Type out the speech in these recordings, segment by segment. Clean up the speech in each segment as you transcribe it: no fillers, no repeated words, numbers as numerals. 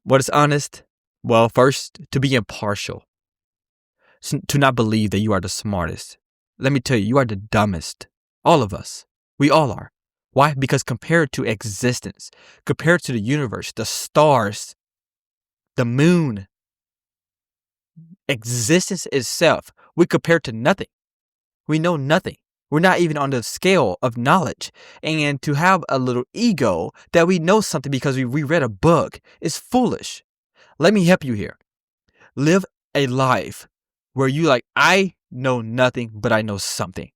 What is honest? Well, first, to be impartial, to not believe that you are the smartest. Let me tell you, you are the dumbest. All of us. We all are. Why? Because compared to existence, compared to the universe, the stars, the moon, existence itself, we compare to nothing. We know nothing. We're not even on the scale of knowledge. And to have a little ego that we know something because we read a book is foolish. Let me help you here. Live a life where you I know nothing, but I know something.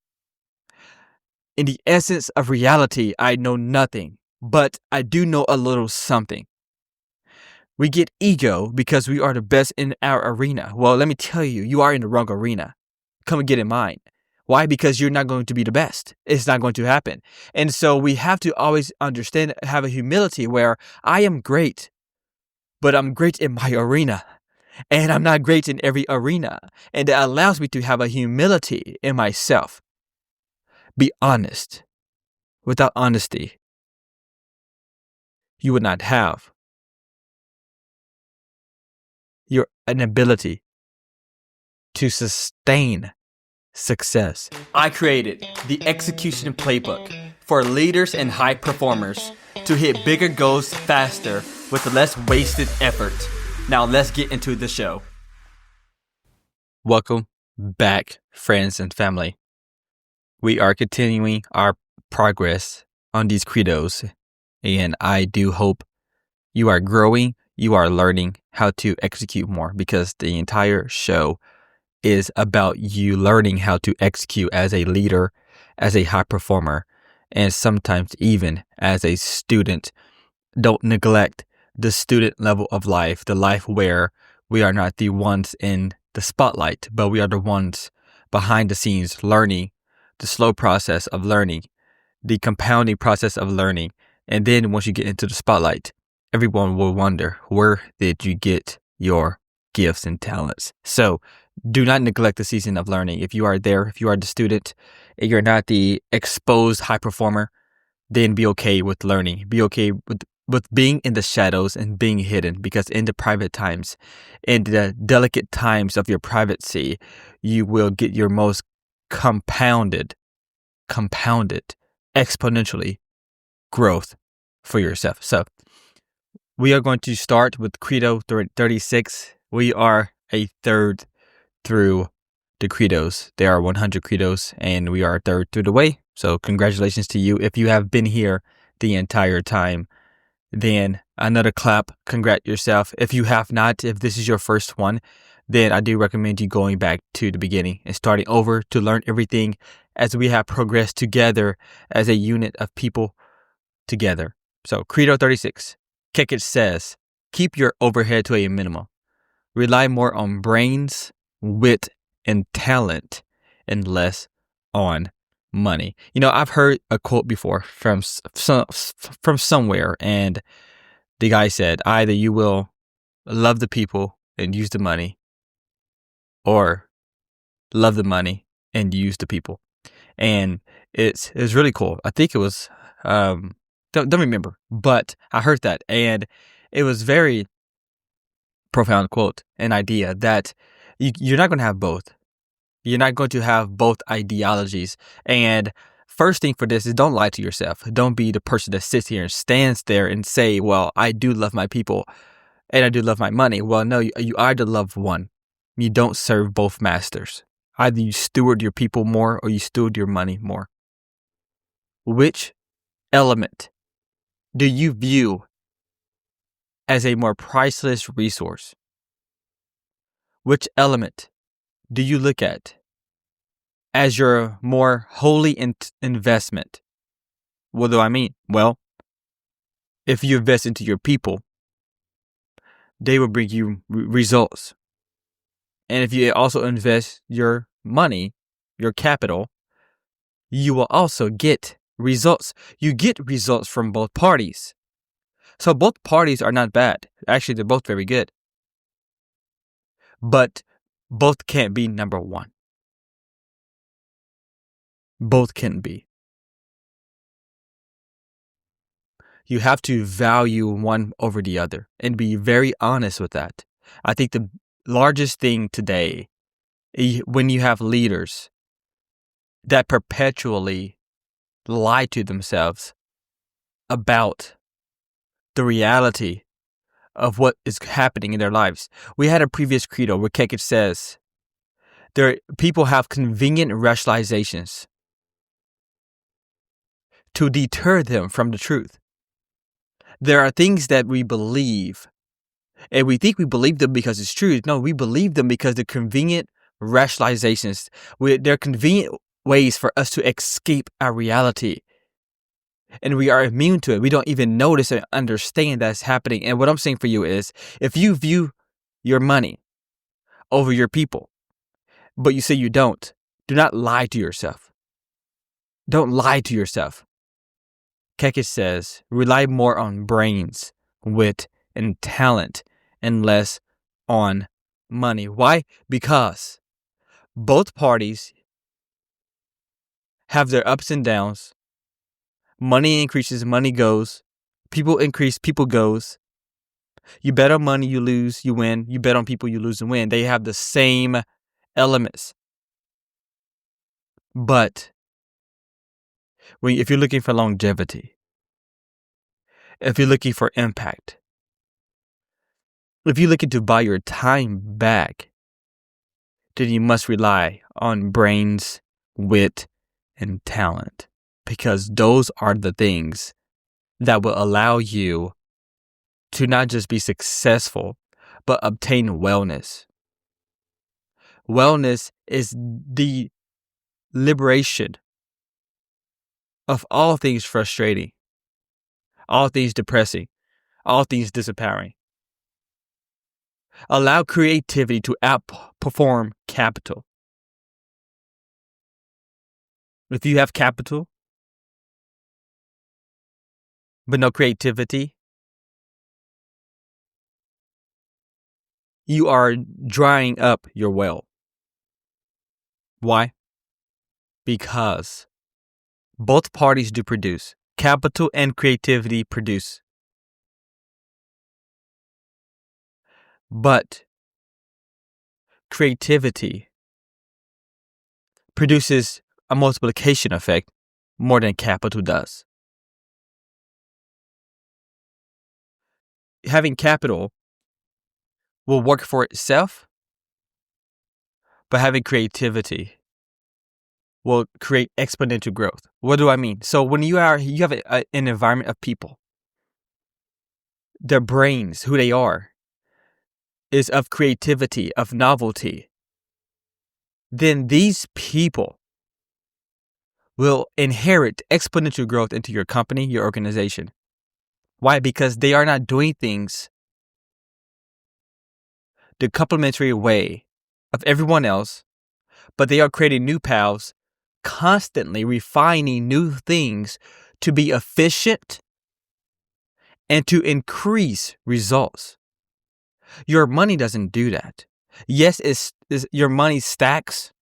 In the essence of reality, I know nothing, but I do know a little something. We get ego because we are the best in our arena. Well, let me tell you, you are in the wrong arena. Come and get in mine. Why? Because you're not going to be the best. It's not going to happen. And so we have to always understand, have a humility where I am great, but I'm great in my arena. And I'm not great in every arena. And that allows me to have a humility in myself. Be honest. Without honesty, you would not have an ability to sustain success. I created the execution playbook for leaders and high performers to hit bigger goals faster with less wasted effort. Now let's get into the show. Welcome back, friends and family. We are continuing our progress on these credos, and I do hope you are growing, you are learning how to execute more, because the entire show is about you learning how to execute as a leader, as a high performer, and sometimes even as a student. Don't neglect the student level of life, the life where we are not the ones in the spotlight, but we are the ones behind the scenes learning, the slow process of learning, the compounding process of learning. And then once you get into the spotlight, everyone will wonder, where did you get your gifts and talents? So do not neglect the season of learning. If you are there, if you are the student, and you're not the exposed high performer, then be okay with learning. Be okay with being in the shadows and being hidden, because in the private times, in the delicate times of your privacy, you will get your most compounded, exponentially growth for yourself. So we are going to start with Credo 36. We are a third through the credos. There are 100 credos, and we are a third through the way. So congratulations to you. If you have been here the entire time, then another clap. Congrat yourself. If you have not, if this is your first one, then I do recommend you going back to the beginning and starting over to learn everything as we have progressed together as a unit of people together. So Credo 36, Kekich says, keep your overhead to a minimum. Rely more on brains, wit, and talent, and less on money. You know, I've heard a quote before from somewhere, and the guy said, either you will love the people and use the money, or love the money and use the people. And it's really cool. I think it was don't remember, but I heard that, and it was very profound quote, an idea that you're not going to have both. You're not going to have both ideologies. And first thing for this is, don't lie to yourself. Don't be the person that sits here and stands there and say, well, I do love my people and I do love my money. Well, no, you either love one. You don't serve both masters. Either you steward your people more or you steward your money more. Which element do you view as a more priceless resource? Which element do you look at as your more holy investment? What do I mean? Well, if you invest into your people, they will bring you results. And if you also invest your money, your capital, you will also get results. You get results from both parties. So both parties are not bad. Actually, they're both very good. But both can't be number one. Both can be. You have to value one over the other and be very honest with that. I think the largest thing today, when you have leaders that perpetually lie to themselves about the reality of what is happening in their lives. We had a previous credo where Kekich says, people have convenient rationalizations to deter them from the truth. There are things that we believe, and we think we believe them because it's true. No, we believe them because they're convenient rationalizations. They're convenient ways for us to escape our reality. And we are immune to it. We don't even notice and understand that's happening. And what I'm saying for you is, if you view your money over your people, but you say you don't, do not lie to yourself. Don't lie to yourself. Kekich says, rely more on brains, wit, and talent, and less on money. Why? Because both parties have their ups and downs. Money increases, money goes. People increase, people goes. You bet on money, you lose, you win. You bet on people, you lose and win. They have the same elements. But if you're looking for longevity, if you're looking for impact, if you're looking to buy your time back, then you must rely on brains, wit, and talent. Because those are the things that will allow you to not just be successful, but obtain wellness. Wellness is the liberation of all things frustrating, all things depressing, all things disempowering. Allow creativity to outperform capital. If you have capital, but no creativity, you are drying up your well. Why? Because both parties do produce. Capital and creativity produce. But creativity produces a multiplication effect more than capital does. Having capital will work for itself, but having creativity will create exponential growth. What do I mean? So when you have an environment of people, their brains, who they are, is of creativity, of novelty, then these people will inherit exponential growth into your company, your organization. Why? Because they are not doing things the complementary way of everyone else, but they are creating new paths, constantly refining new things to be efficient and to increase results. Your money doesn't do that. Yes, your money stacks,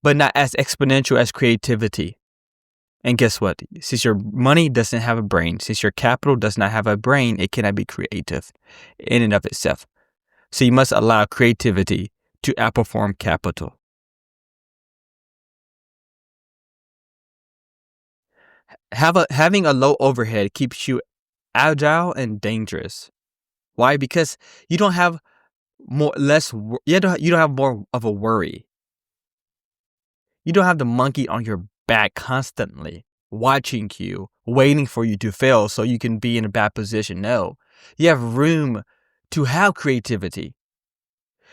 but not as exponential as creativity. And guess what? Since your money doesn't have a brain, since your capital does not have a brain, it cannot be creative in and of itself. So you must allow creativity to outperform capital. Having a low overhead keeps you agile and dangerous. Why? Because you don't have more of a worry. You don't have the monkey on your back constantly watching you, waiting for you to fail so you can be in a bad position. No, you have room to have creativity.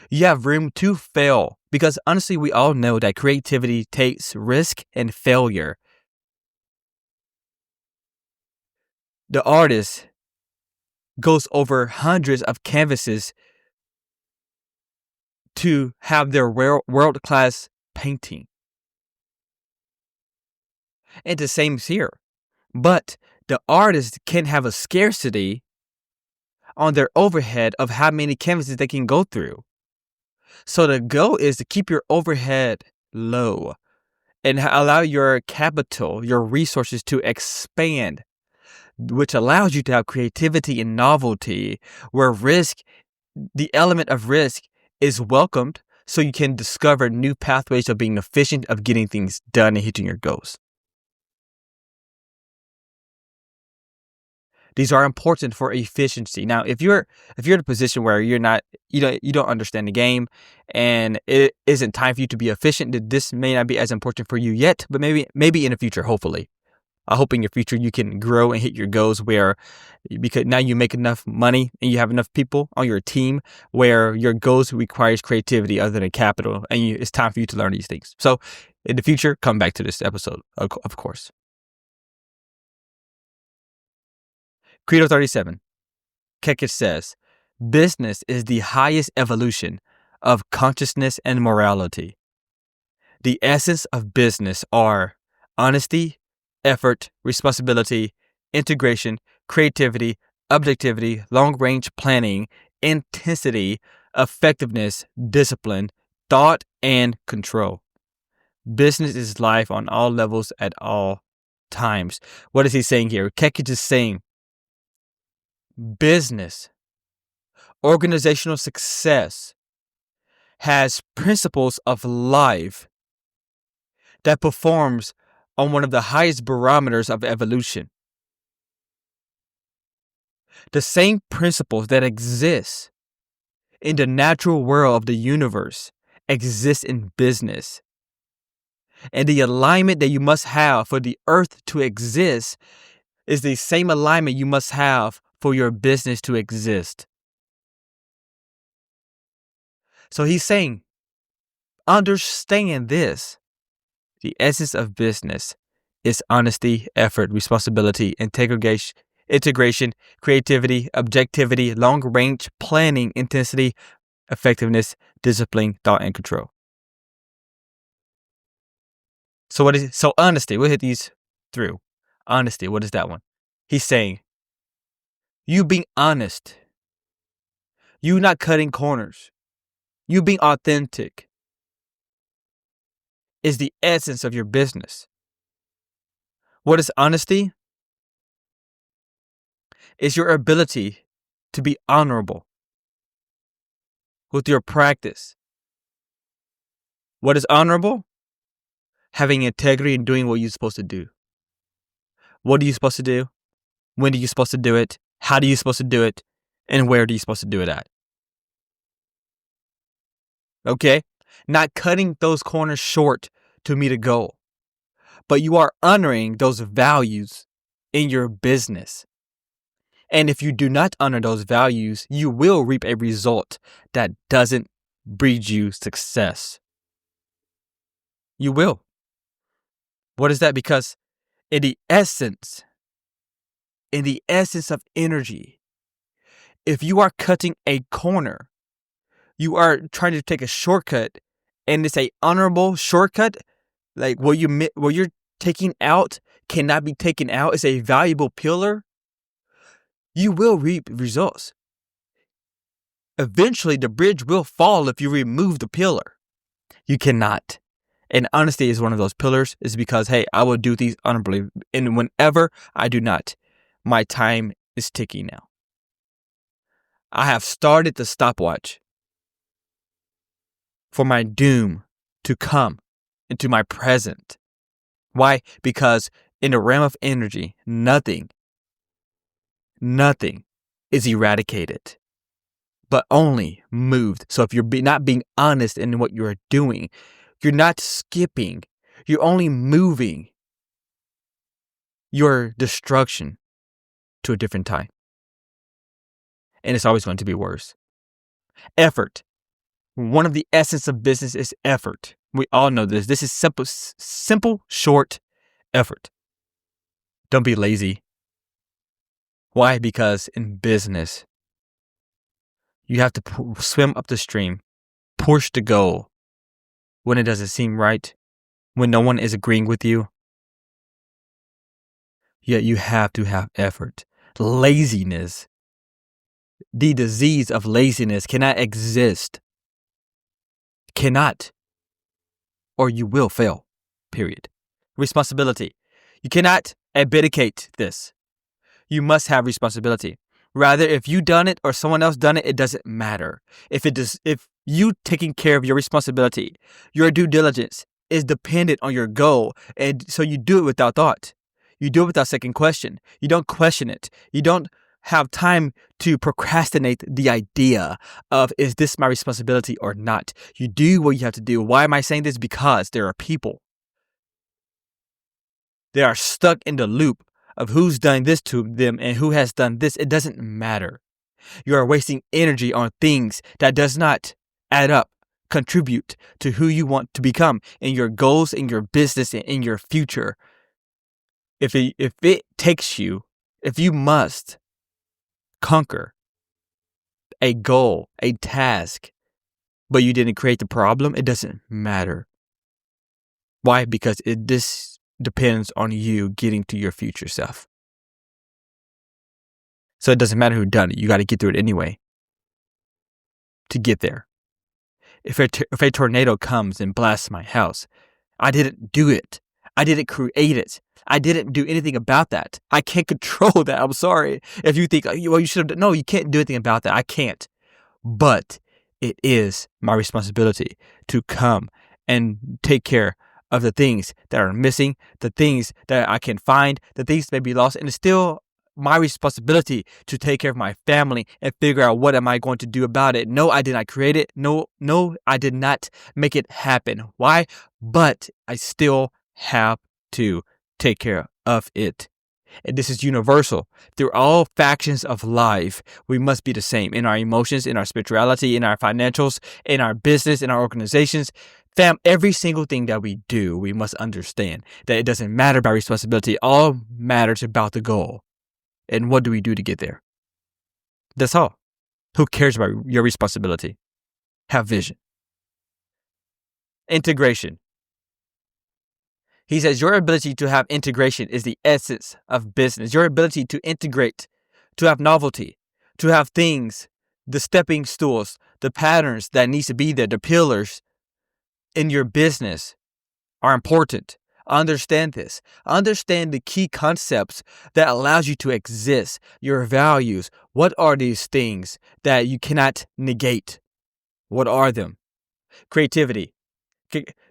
You have room to fail, because honestly, we all know that creativity takes risk and failure. The artist goes over hundreds of canvases to have their world-class painting. And the same is here. But the artist can have a scarcity on their overhead of how many canvases they can go through. So the goal is to keep your overhead low and allow your capital, your resources to expand. which allows you to have creativity and novelty, where the element of risk is welcomed so you can discover new pathways of being efficient, of getting things done and hitting your goals. These are important for efficiency. Now, if you're in a position where you don't understand the game and it isn't time for you to be efficient, then this may not be as important for you yet, but maybe in the future, hopefully. I hope in your future you can grow and hit your goals because now you make enough money and you have enough people on your team where your goals requires creativity other than capital, and it's time for you to learn these things. So in the future, come back to this episode, of course. Credo 37. Kekich says, business is the highest evolution of consciousness and morality. The essence of business are honesty, effort, responsibility, integration, creativity, objectivity, long-range planning, intensity, effectiveness, discipline, thought, and control. Business is life on all levels at all times. What is he saying here? Kekich is saying business, organizational success has principles of life that performs on one of the highest barometers of evolution. The same principles that exist in the natural world of the universe exist in business. And the alignment that you must have for the earth to exist is the same alignment you must have for your business to exist. So he's saying, understand this. The essence of business is honesty, effort, responsibility, integration, creativity, objectivity, long-range planning, intensity, effectiveness, discipline, thought, and control. So honesty, we'll hit these through. Honesty, what is that one? He's saying, you being honest, you not cutting corners, you being authentic is the essence of your business. What is honesty? It's your ability to be honorable with your practice. What is honorable? Having integrity and doing what you're supposed to do. What are you supposed to do? When are you supposed to do it? How are you supposed to do it? And where are you supposed to do it at? Okay? Not cutting those corners short to meet a goal, but you are honoring those values in your business. And if you do not honor those values, you will reap a result that doesn't breed you success. You will. What is that? Because in the essence of energy, if you are cutting a corner, you are trying to take a shortcut, and it's a honorable shortcut, like what you're taking out cannot be taken out. It's a valuable pillar. You will reap results. Eventually, the bridge will fall if you remove the pillar. You cannot. And honesty is one of those pillars. Is because, hey, I will do these honorably. And whenever I do not, my time is ticking now. I have started the stopwatch for my doom to come into my present. Why? Because in the realm of energy, nothing is eradicated, but only moved. So if you're not being honest in what you're doing, you're not skipping, you're only moving your destruction to a different time. And it's always going to be worse. Effort. One of the essence of business is effort. We all know this. This is simple, short effort. Don't be lazy. Why? Because in business, you have to swim up the stream, push the goal when it doesn't seem right, when no one is agreeing with you. Yet you have to have effort. Laziness, the disease of laziness cannot exist. Cannot. Or you will fail. Period. Responsibility. You cannot abdicate this. you must have responsibility. Rather, if you done it or someone else done it, it doesn't matter. If you taking care of your responsibility, your due diligence is dependent on your goal, and so you do it without thought. You do it without second question. You don't question it. You don't have time to procrastinate the idea of, is this my responsibility or not? You do what you have to do. Why am I saying this? Because there are people. They are stuck in the loop of who's done this to them and who has done this. It doesn't matter. You are wasting energy on things that does not add up, contribute to who you want to become in your goals, in your business, and in your future. If it takes you, if you must conquer a goal, a task, but you didn't create the problem, it doesn't matter. Why? Because this depends on you getting to your future self. So it doesn't matter who done it. You got to get through it anyway to get there. If a tornado comes and blasts my house, I didn't do it. I didn't create it. I didn't do anything about that. I can't control that. I'm sorry. If you think, well, you should have done. No, you can't do anything about that. I can't. But it is my responsibility to come and take care of the things that are missing, the things that I can find, the things that may be lost. And it's still my responsibility to take care of my family and figure out what am I going to do about it. No, I did not create it. No, I did not make it happen. Why? But I still have to take care of it. And this is universal. Through all factions of life, we must be the same in our emotions, in our spirituality, in our financials, in our business, in our organizations. Fam, every single thing that we do, we must understand that it doesn't matter about responsibility. All matters about the goal. And what do we do to get there? That's all. Who cares about your responsibility? Have vision. Integration. He says your ability to have integration is the essence of business. Your ability to integrate, to have novelty, to have things, the stepping stools, the patterns that needs to be there, the pillars in your business are important. Understand this. Understand the key concepts that allows you to exist, your values. What are these things that you cannot negate? What are them? Creativity,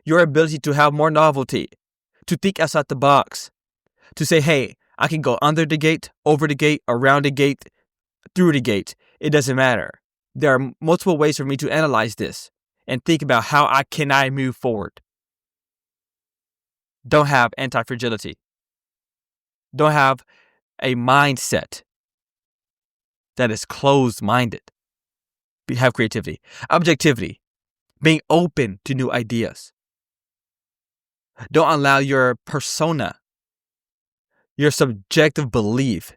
your ability to have more novelty, to think outside the box, to say, hey, I can go under the gate, over the gate, around the gate, through the gate. It doesn't matter. There are multiple ways for me to analyze this and think about how can I move forward. Don't have anti-fragility. Don't have a mindset that is closed-minded. Have creativity. Objectivity. Being open to new ideas. Don't allow your persona, your subjective belief,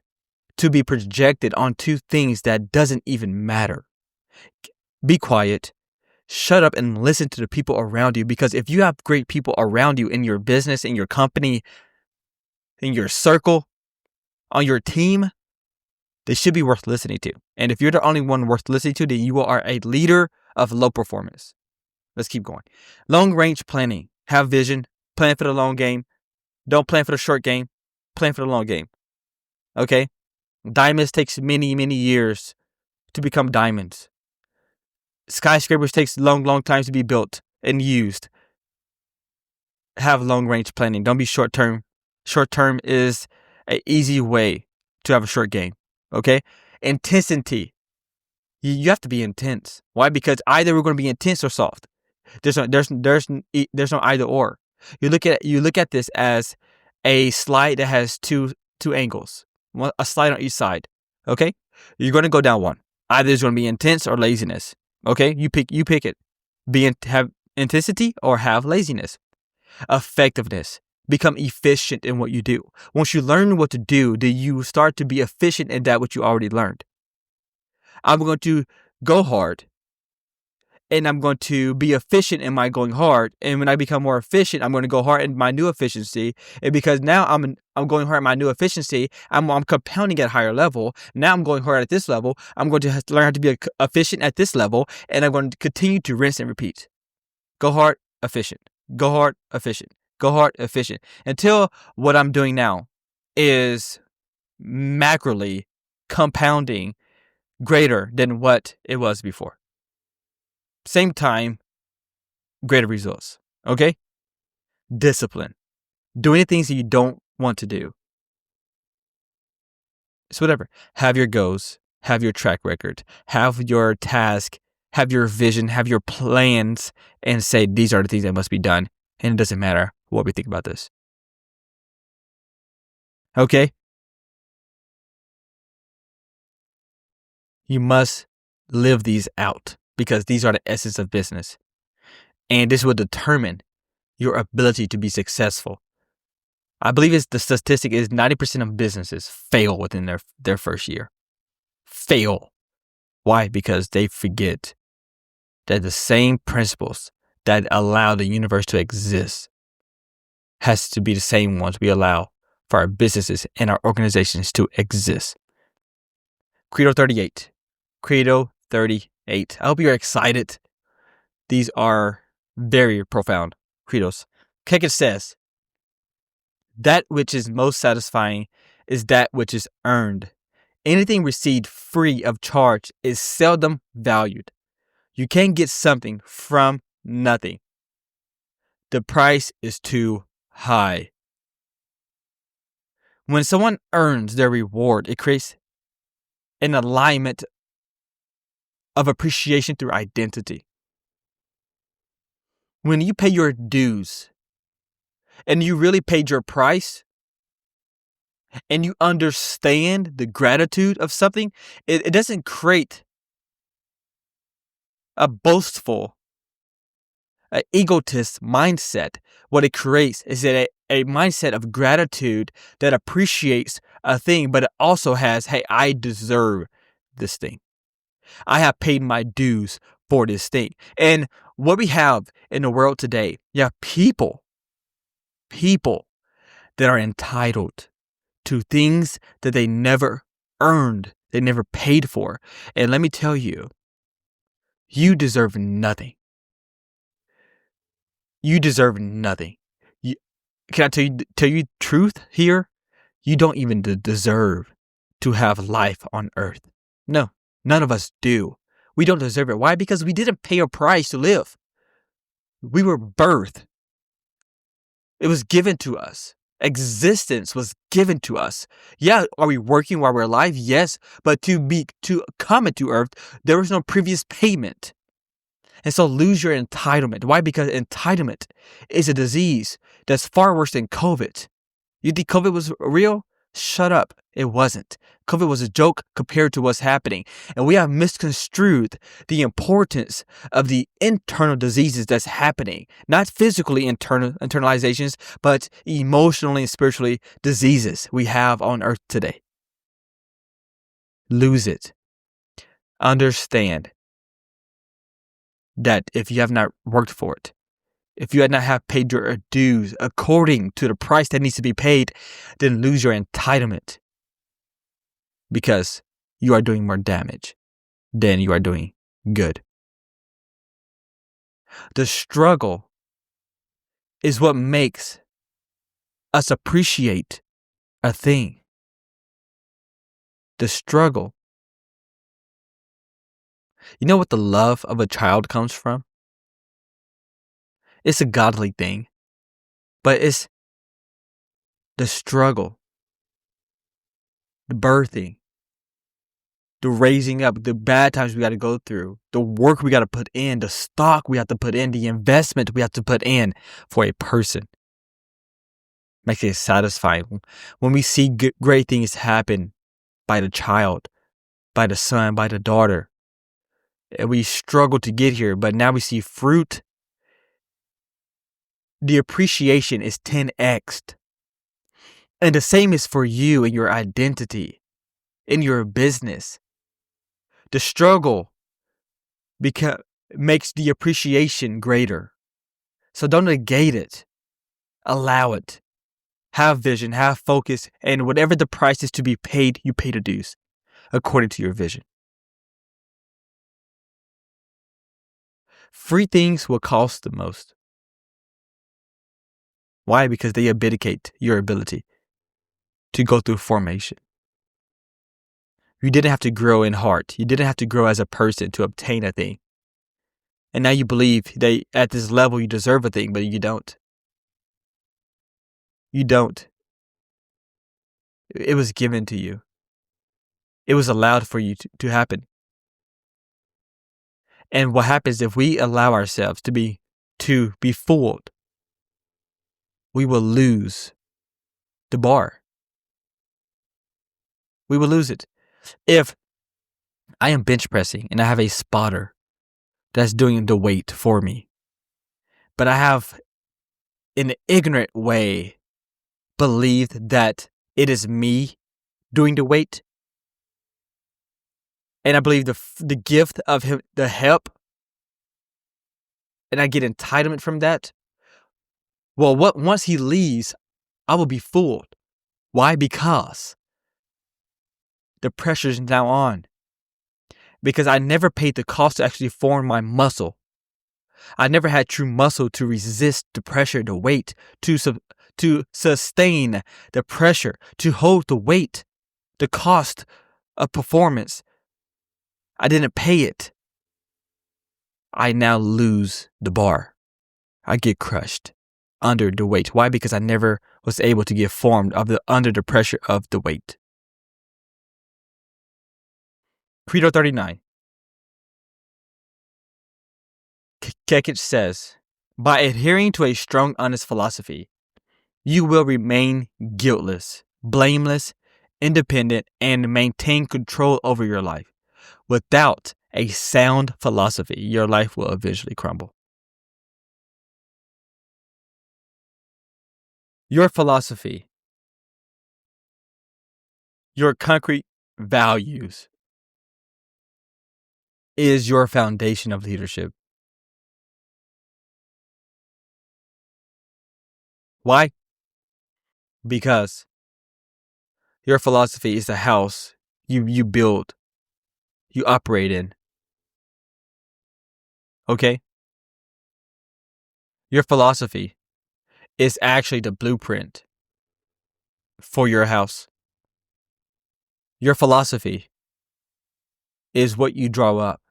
to be projected onto things that doesn't even matter. Be quiet. Shut up and listen to the people around you, because if you have great people around you in your business, in your company, in your circle, on your team, they should be worth listening to. And if you're the only one worth listening to, then you are a leader of low performance. Let's keep going. Long range planning. Have vision. Plan for the long game. Don't plan for the short game. Plan for the long game. Okay? Diamonds takes many, many years to become diamonds. Skyscrapers takes long times to be built and used. Have long range planning. Don't be short term. Short term is an easy way to have a short game. Okay? Intensity. You have to be intense. Why? Because either we're going to be intense or soft. There's no either or. You look at this as a slide that has two angles. A slide on each side. Okay? You're going to go down one. Either it's going to be intense or laziness. Okay? You pick it. Have intensity or have laziness. Effectiveness. Become efficient in what you do. Once you learn what to do, then you start to be efficient in that which you already learned. I'm going to go hard, and I'm going to be efficient in my going hard. And when I become more efficient, I'm going to go hard in my new efficiency. And because now I'm going hard in my new efficiency, I'm compounding at a higher level. Now I'm going hard at this level. I'm going to have to learn how to be efficient at this level, and I'm going to continue to rinse and repeat. Go hard, efficient. Go hard, efficient. Go hard, efficient. Until what I'm doing now is macroly compounding greater than what it was before. Same time, greater results. Okay? Discipline. Doing things that you don't want to do. So whatever. Have your goals, have your track record, have your task, have your vision, have your plans, and say these are the things that must be done. And it doesn't matter what we think about this. Okay? You must live these out because these are the essence of business. And this will determine your ability to be successful. I believe the statistic is 90% of businesses fail within their first year. Fail. Why? Because they forget that the same principles that allow the universe to exist has to be the same ones we allow for our businesses and our organizations to exist. Credo 38. Credo 38. I hope you're excited. These are very profound credos. Keke says, that which is most satisfying is that which is earned. Anything received free of charge is seldom valued. You can't get something from nothing. The price is too high. When someone earns their reward, it creates an alignment of appreciation through identity. When you pay your dues and you really paid your price and you understand the gratitude of something, it doesn't create a boastful, an egotist mindset. What it creates is a mindset of gratitude that appreciates a thing, but it also has, hey, I deserve this thing. I have paid my dues for this thing. And what we have in the world today, you have people that are entitled to things that they never earned, they never paid for. And let me tell you, you deserve nothing. You deserve nothing. Can I tell you truth here? You don't even deserve to have life on earth. No, none of us do. We don't deserve it. Why? Because we didn't pay a price to live. We were birthed. It was given to us. Existence was given to us. Yeah, are we working while we're alive? Yes, but to come into earth, there was no previous payment. And so lose your entitlement. Why? Because entitlement is a disease that's far worse than COVID. You think COVID was real? Shut up. It wasn't. COVID was a joke compared to what's happening. And we have misconstrued the importance of the internal diseases that's happening. Not physically internalizations, but emotionally and spiritually diseases we have on earth today. Lose it. Understand that if you have not worked for it, if you had not have paid your dues according to the price that needs to be paid, then lose your entitlement because you are doing more damage than you are doing good. The struggle is what makes us appreciate a thing. The struggle. You know what the love of a child comes from? It's a godly thing, but it's the struggle, the birthing, the raising up, the bad times we got to go through, the work we got to put in, the stock we have to put in, the investment we have to put in for a person. Makes it satisfying. When we see great things happen by the child, by the son, by the daughter, and we struggle to get here, but now we see fruit. The appreciation is 10x'd. And the same is for you and your identity, in your business. The struggle makes the appreciation greater. So don't negate it. Allow it. Have vision, have focus, and whatever the price is to be paid, you pay the dues according to your vision. Free things will cost the most. Why? Because they abdicate your ability to go through formation. You didn't have to grow in heart. You didn't have to grow as a person to obtain a thing. And now you believe that at this level you deserve a thing, but you don't. You don't. It was given to you. It was allowed for you to happen. And what happens if we allow ourselves to be fooled? We will lose the bar. We will lose it. If I am bench pressing and I have a spotter that's doing the weight for me, but I have, in an ignorant way, believed that it is me doing the weight, and I believe the gift of him, the help, and I get entitlement from that. Well, once he leaves, I will be fooled. Why? Because the pressure is now on. Because I never paid the cost to actually form my muscle. I never had true muscle to resist the pressure, the weight, to sustain the pressure, to hold the weight, the cost of performance. I didn't pay it. I now lose the bar. I get crushed under the weight. Why? Because I never was able to get formed under the pressure of the weight. Credo 39. Kekich says, by adhering to a strong, honest philosophy, you will remain guiltless, blameless, independent, and maintain control over your life. Without a sound philosophy, your life will eventually crumble. Your philosophy, your concrete values, is your foundation of leadership. Why? Because your philosophy is the house you build, you operate in. Okay? Your philosophy is actually the blueprint for your house. Your philosophy is what you draw up.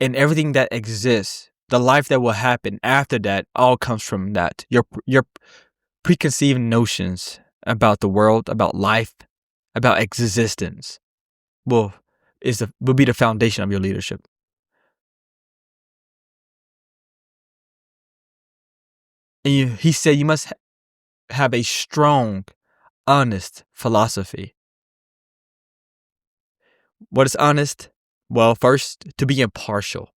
And everything that exists, the life that will happen after that, all comes from that. Your preconceived notions about the world, about life, about existence will be the foundation of your leadership. And he said you must have a strong, honest philosophy. What is honest? Well, first, to be impartial.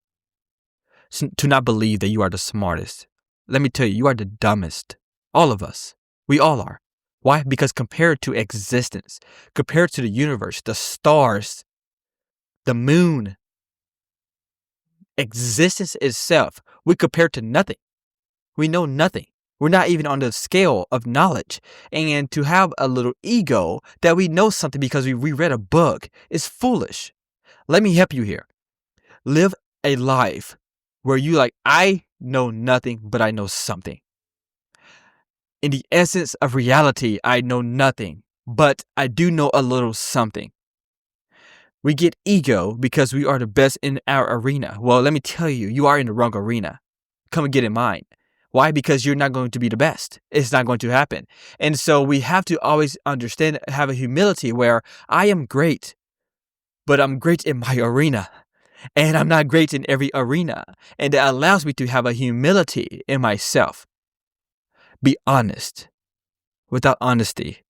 To not believe that you are the smartest. Let me tell you, you are the dumbest. All of us. We all are. Why? Because compared to existence, compared to the universe, the stars, the moon, existence itself, we compare to nothing. We know nothing. We're not even on the scale of knowledge. And to have a little ego that we know something because we read a book is foolish. Let me help you here. Live a life where I know nothing, but I know something. In the essence of reality, I know nothing, but I do know a little something. We get ego because we are the best in our arena. Well, let me tell you, you are in the wrong arena. Come and get in mine. Why? Because you're not going to be the best. It's not going to happen. And so we have to always understand, have a humility where I am great, but I'm great in my arena. And I'm not great in every arena. And that allows me to have a humility in myself. Be honest. Without honesty,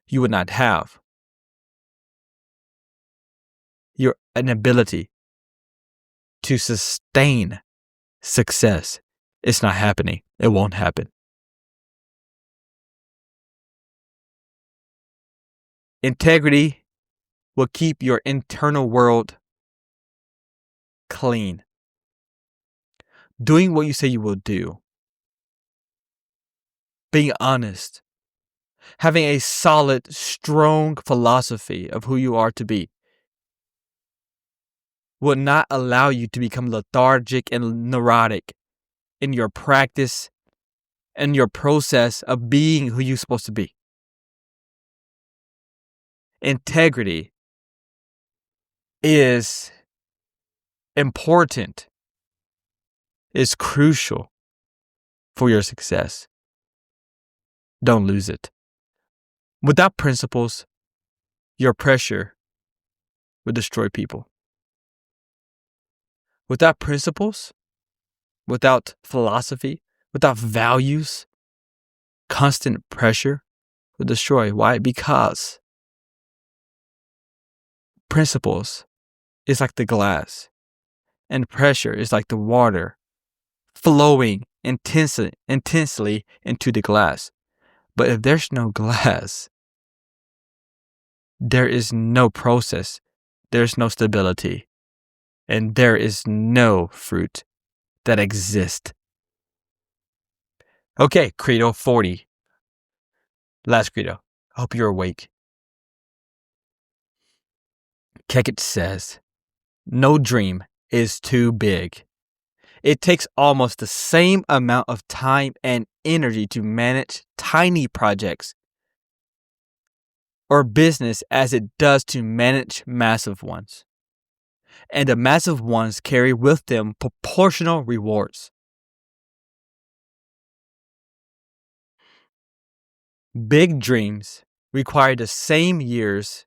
you would not have an ability to sustain success. It's not happening. It won't happen. Integrity will keep your internal world clean. Doing what you say you will do. Being honest. Having a solid, strong philosophy of who you are to be will not allow you to become lethargic and neurotic in your practice and your process of being who you're supposed to be. integrity is important, is crucial for your success. Don't lose it. Without principles, your pressure will destroy people. Without principles, without philosophy, without values, constant pressure will destroy. Why? Because principles is like the glass, and pressure is like the water flowing intensely into the glass. But if there's no glass, there is no process, there's no stability, and there is no fruit that exists. Okay, Credo 40. Last Credo. I hope you're awake. Kekit says, no dream is too big. It takes almost the same amount of time and energy to manage tiny projects or business as it does to manage massive ones. And the massive ones carry with them proportional rewards. Big dreams require the same years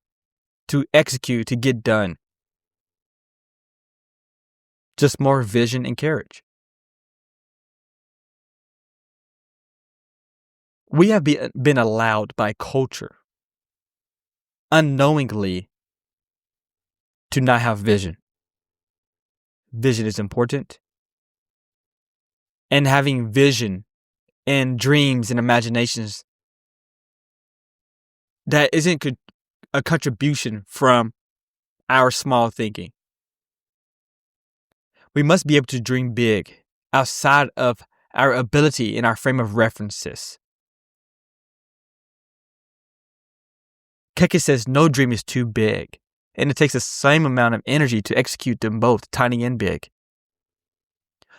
to execute to get done. Just more vision and courage. We have been allowed by culture, unknowingly, to not have vision. Vision is important. And having vision and dreams and imaginations, that isn't a contribution from our small thinking. We must be able to dream big outside of our ability and our frame of references. Keke says no dream is too big, and it takes the same amount of energy to execute them both, tiny and big.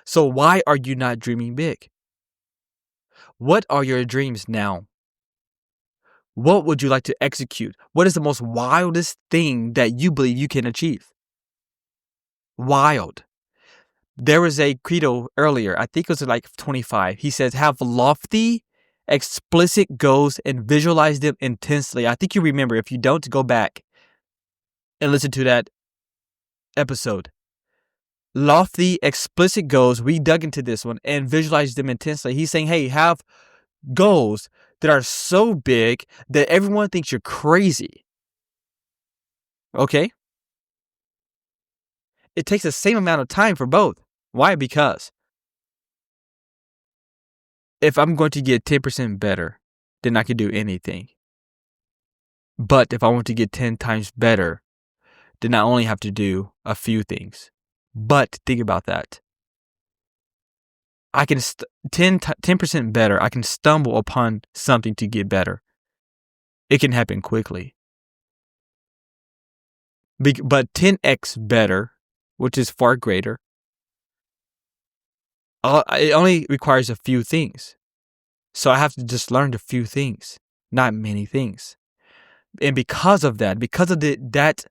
So why are you not dreaming big? What are your dreams now? What would you like to execute? What is the most wildest thing that you believe you can achieve? Wild. There was a credo earlier, I think it was like 25. He says, have lofty, explicit goals and visualize them intensely. I think you remember. If you don't, go back and listen to that episode. Lofty, explicit goals. We dug into this one and visualize them intensely. He's saying, hey, have goals that are so big that everyone thinks you're crazy. Okay? It takes the same amount of time for both. Why? Because if I'm going to get 10% better, then I can do anything. But if I want to get 10 times better, then I only have to do a few things. But think about that. I can 10% better. I can stumble upon something to get better. It can happen quickly. But 10x better, which is far greater, it only requires a few things. So I have to just learn a few things, not many things. And because of that, because of that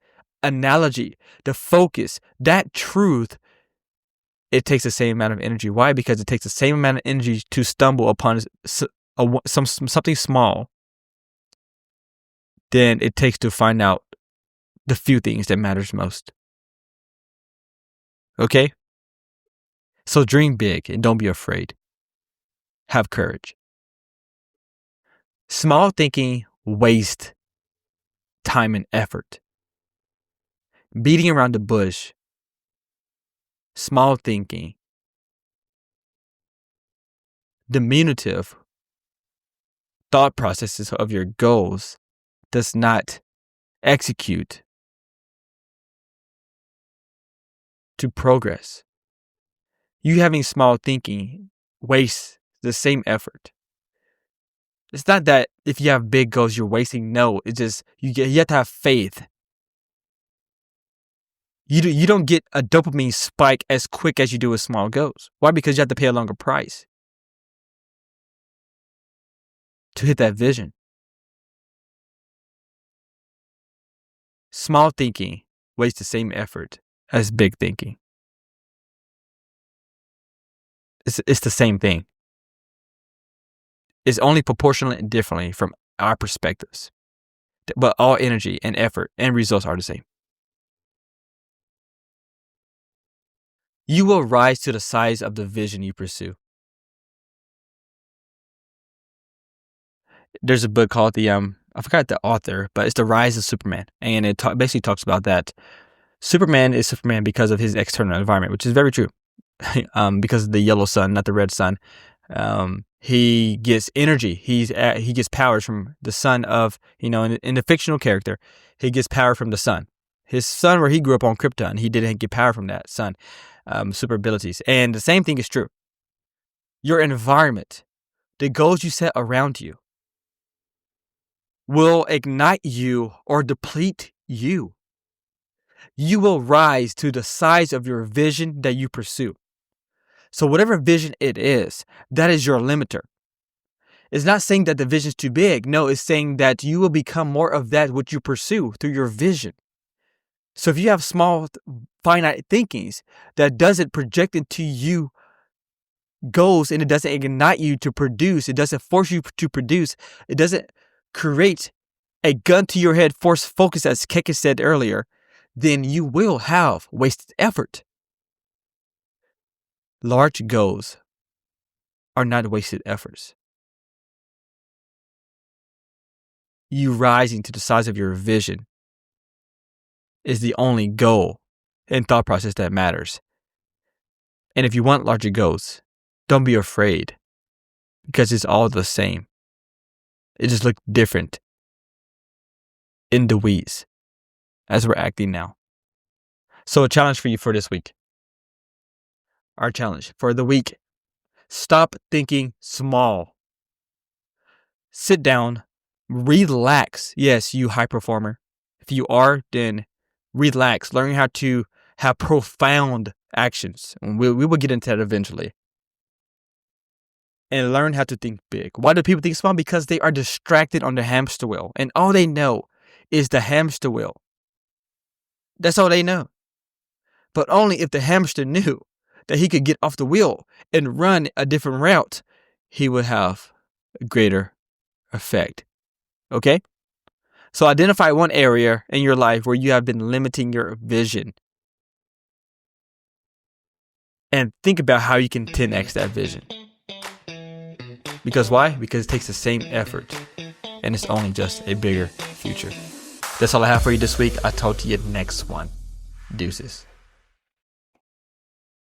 analogy, the focus, that truth, it takes the same amount of energy. Why? Because it takes the same amount of energy to stumble upon something small than it takes to find out the few things that matters most. Okay? So dream big and don't be afraid. Have courage. Small thinking wastes time and effort. Beating around the bush. Small thinking. Diminutive thought processes of your goals does not execute to progress. You having small thinking wastes the same effort. It's not that if you have big goals, you're wasting. No, it's just you have to have faith. You don't get a dopamine spike as quick as you do with small goals. Why? Because you have to pay a longer price to hit that vision. Small thinking wastes the same effort as big thinking. It's the same thing. It's only proportionally differently from our perspectives. But all energy and effort and results are the same. You will rise to the size of the vision you pursue. There's a book called I forgot the author, but it's The Rise of Superman. And it basically talks about that Superman is Superman because of his external environment, which is very true. Because of the yellow sun, not the red sun. He gets energy. He gets powers from the sun of, in the fictional character, he gets power from the sun. His son, where he grew up on Krypton, he didn't get power from that sun, super abilities. And the same thing is true. Your environment, the goals you set around you, will ignite you or deplete you. You will rise to the size of your vision that you pursue. So whatever vision it is, that is your limiter. It's not saying that the vision is too big. No, it's saying that you will become more of that which you pursue through your vision. So if you have small, finite thinkings, that doesn't project into you goals and it doesn't ignite you to produce, it doesn't force you to produce, it doesn't create a gun to your head, force focus, as Keke said earlier, then you will have wasted effort. Large goals are not wasted efforts. You rising to the size of your vision is the only goal and thought process that matters. And if you want larger goals, don't be afraid, because it's all the same. It just looks different in the weeds as we're acting now. So a challenge for you for this week. Our challenge for the week: stop thinking small. Sit down, relax. Yes, you high performer. If you are, then relax. Learn how to have profound actions. And we will get into that eventually. And learn how to think big. Why do people think small? Because they are distracted on the hamster wheel. And all they know is the hamster wheel. That's all they know. But only if the hamster knew that he could get off the wheel and run a different route, he would have a greater effect. Okay? So identify one area in your life where you have been limiting your vision. And think about how you can 10x that vision. Because why? Because it takes the same effort. And it's only just a bigger future. That's all I have for you this week. I'll talk to you next one. Deuces.